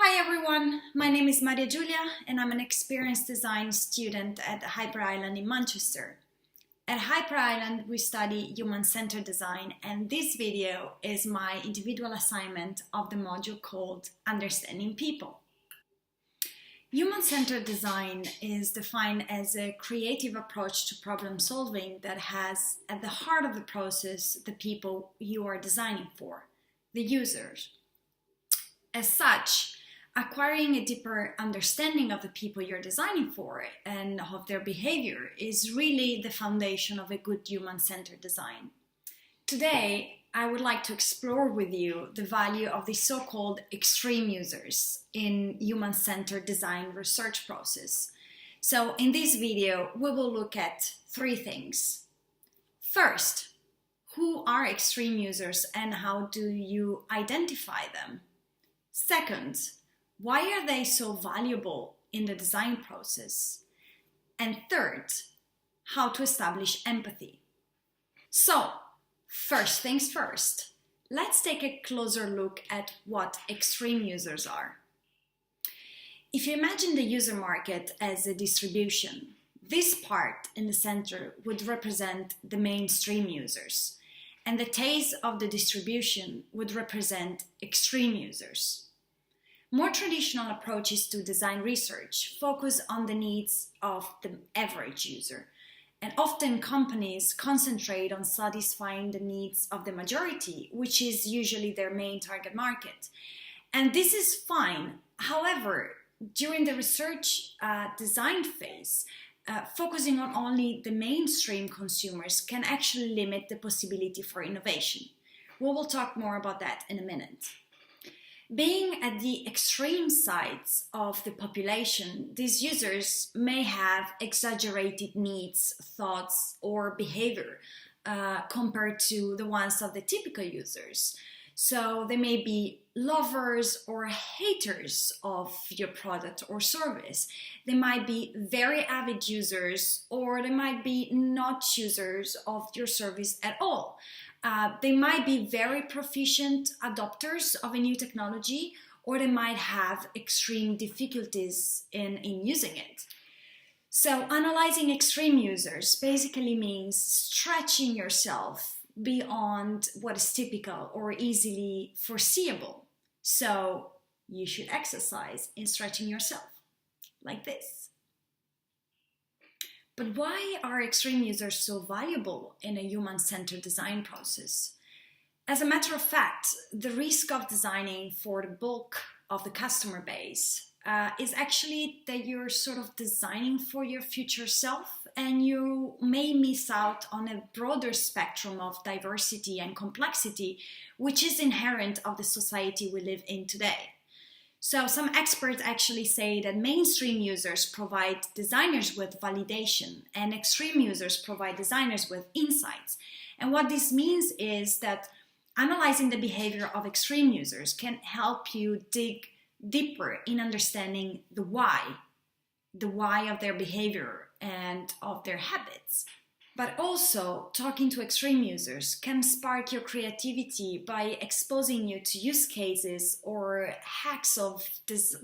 Hi everyone, my name is Mariagiulia and I'm an experienced design student at Harper Island in Manchester. At Harper Island we study human-centered design and this video is my individual assignment of the module called Understanding People. Human-centered design is defined as a creative approach to problem solving that has at the heart of the process the people you are designing for, the users. As such, acquiring a deeper understanding of the people you're designing for and of their behavior is really the foundation of a good human-centered design. Today, I would like to explore with you the value of the so-called extreme users in human-centered design research process. So in this video, we will look at three things. First, who are extreme users and how do you identify them? Second, why are they so valuable in the design process? And third, how to establish empathy. So, first things first, let's take a closer look at what extreme users are. If you imagine the user market as a distribution, this part in the center would represent the mainstream users, and the tails of the distribution would represent extreme users. More traditional approaches to design research focus on the needs of the average user, and often companies concentrate on satisfying the needs of the majority, which is usually their main target market. And this is fine. However, during the research design phase, focusing on only the mainstream consumers can actually limit the possibility for innovation. We will talk more about that in a minute. Being at the extreme sides of the population, these users may have exaggerated needs, thoughts, or behavior compared to the ones of the typical users. So they may be lovers or haters of your product or service. They might be very avid users, or they might be not users of your service at all. They might be very proficient adopters of a new technology, or they might have extreme difficulties in using it. So analyzing extreme users basically means stretching yourself beyond what is typical or easily foreseeable. So you should exercise in stretching yourself, like this. But why are extreme users so valuable in a human-centered design process? As a matter of fact, the risk of designing for the bulk of the customer base is actually that you're sort of designing for your future self, and you may miss out on a broader spectrum of diversity and complexity, which is inherent of the society we live in today. So some experts actually say that mainstream users provide designers with validation and extreme users provide designers with insights. And what this means is that analyzing the behavior of extreme users can help you dig deeper in understanding the why of their behavior and of their habits. But also, talking to extreme users can spark your creativity by exposing you to use cases or hacks of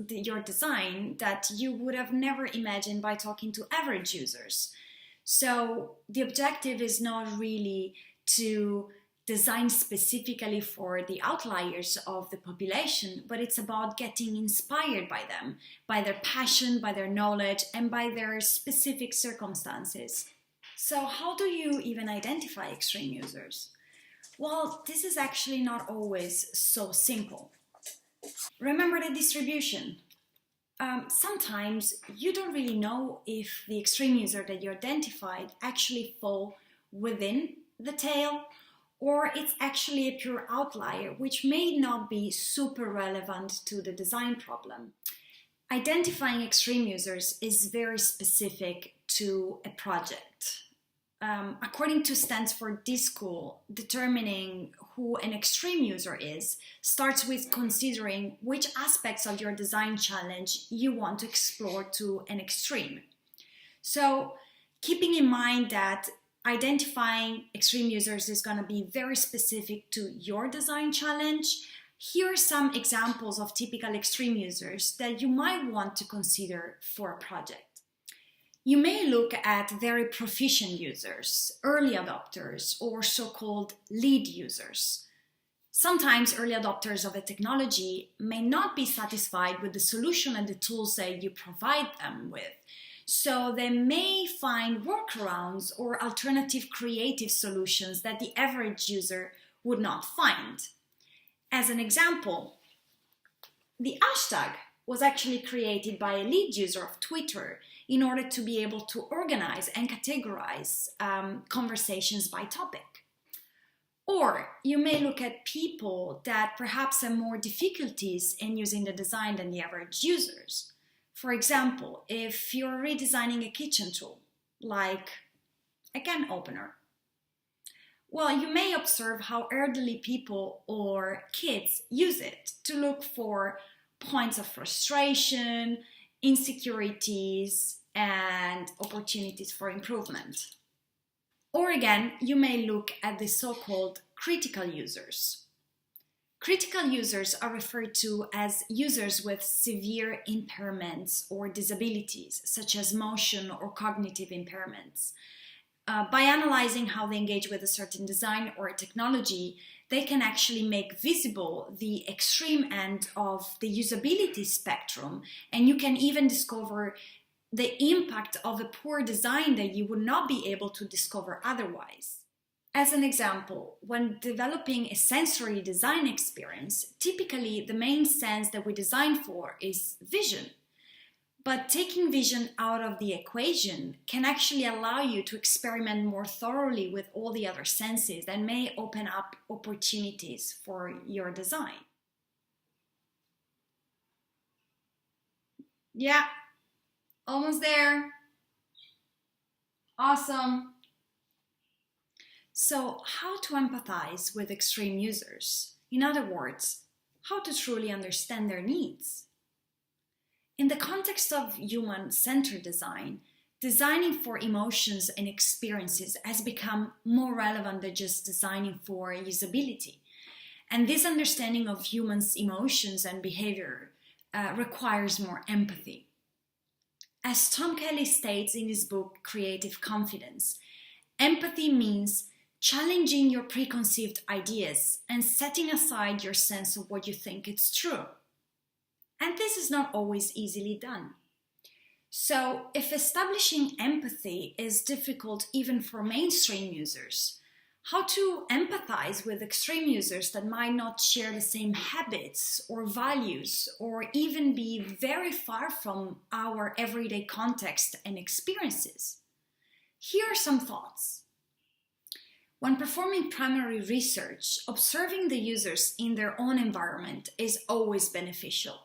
your design that you would have never imagined by talking to average users. So the objective is not really to design specifically for the outliers of the population, but it's about getting inspired by them, by their passion, by their knowledge, and by their specific circumstances. So how do you even identify extreme users? Well, this is actually not always so simple. Remember the distribution. Sometimes you don't really know if the extreme user that you identified actually fall within the tail, or it's actually a pure outlier, which may not be super relevant to the design problem. Identifying extreme users is very specific to a project. According to Stanford D.School, determining who an extreme user is starts with considering which aspects of your design challenge you want to explore to an extreme. So, keeping in mind that identifying extreme users is going to be very specific to your design challenge, Here are some examples of typical extreme users that you might want to consider for a project. You may look at very proficient users, early adopters, or so-called lead users. Sometimes early adopters of a technology may not be satisfied with the solution and the tools that you provide them with, so they may find workarounds or alternative creative solutions that the average user would not find. As an example, the hashtag was actually created by a lead user of Twitter in order to be able to organize and categorize conversations by topic. Or you may look at people that perhaps have more difficulties in using the design than the average users. For example, if you're redesigning a kitchen tool, like a can opener, well, you may observe how elderly people or kids use it to look for points of frustration, insecurities, and opportunities for improvement. Or again, you may look at the so-called critical users. Critical users are referred to as users with severe impairments or disabilities, such as motion or cognitive impairments. By analyzing how they engage with a certain design or a technology, they can actually make visible the extreme end of the usability spectrum, and you can even discover the impact of a poor design that you would not be able to discover otherwise. As an example, when developing a sensory design experience, typically the main sense that we design for is vision. But taking vision out of the equation can actually allow you to experiment more thoroughly with all the other senses and may open up opportunities for your design. Yeah, almost there. Awesome. So, how to empathize with extreme users? In other words, how to truly understand their needs? In the context of human-centered design, designing for emotions and experiences has become more relevant than just designing for usability. And this understanding of humans' emotions and behavior requires more empathy. As Tom Kelley states in his book, Creative Confidence, empathy means challenging your preconceived ideas and setting aside your sense of what you think is true. And this is not always easily done. So, if establishing empathy is difficult even for mainstream users, how to empathize with extreme users that might not share the same habits or values or even be very far from our everyday context and experiences? Here are some thoughts. When performing primary research, observing the users in their own environment is always beneficial.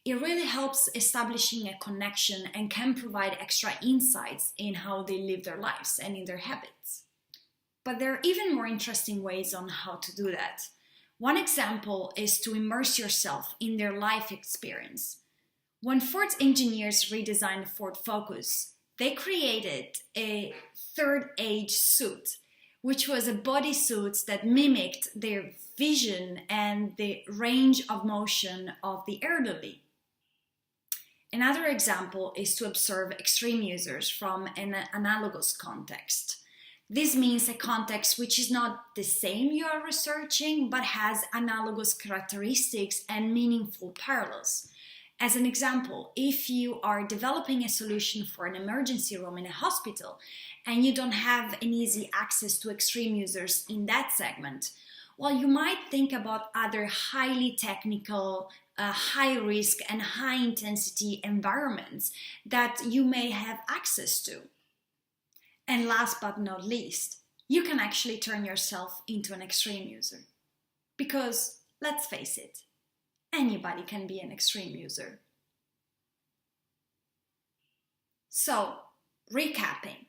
It really helps establishing a connection and can provide extra insights in how they live their lives and in their habits. But there are even more interesting ways on how to do that. One example is to immerse yourself in their life experience. When Ford engineers redesigned the Ford Focus, they created a third age suit, which was a bodysuit that mimicked their vision and the range of motion of the elderly. Another example is to observe extreme users from an analogous context. This means a context which is not the same you are researching, but has analogous characteristics and meaningful parallels. As an example, if you are developing a solution for an emergency room in a hospital and you don't have an easy access to extreme users in that segment, well, you might think about other highly technical, high risk and high intensity environments that you may have access to. And last but not least, you can actually turn yourself into an extreme user. Because, let's face it, anybody can be an extreme user. So, recapping.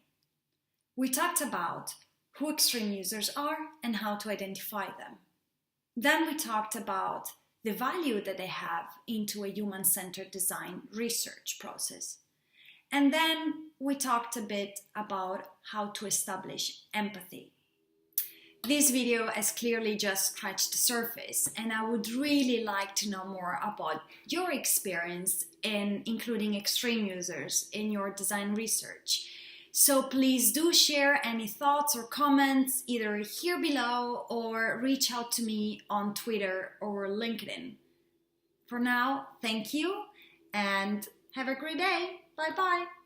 We talked about who extreme users are and how to identify them. Then we talked about the value that they have into a human-centered design research process. And then we talked a bit about how to establish empathy. This video has clearly just scratched the surface, and I would really like to know more about your experience in including extreme users in your design research. So please do share any thoughts or comments either here below or reach out to me on Twitter or LinkedIn. For now, thank you and have a great day. Bye bye.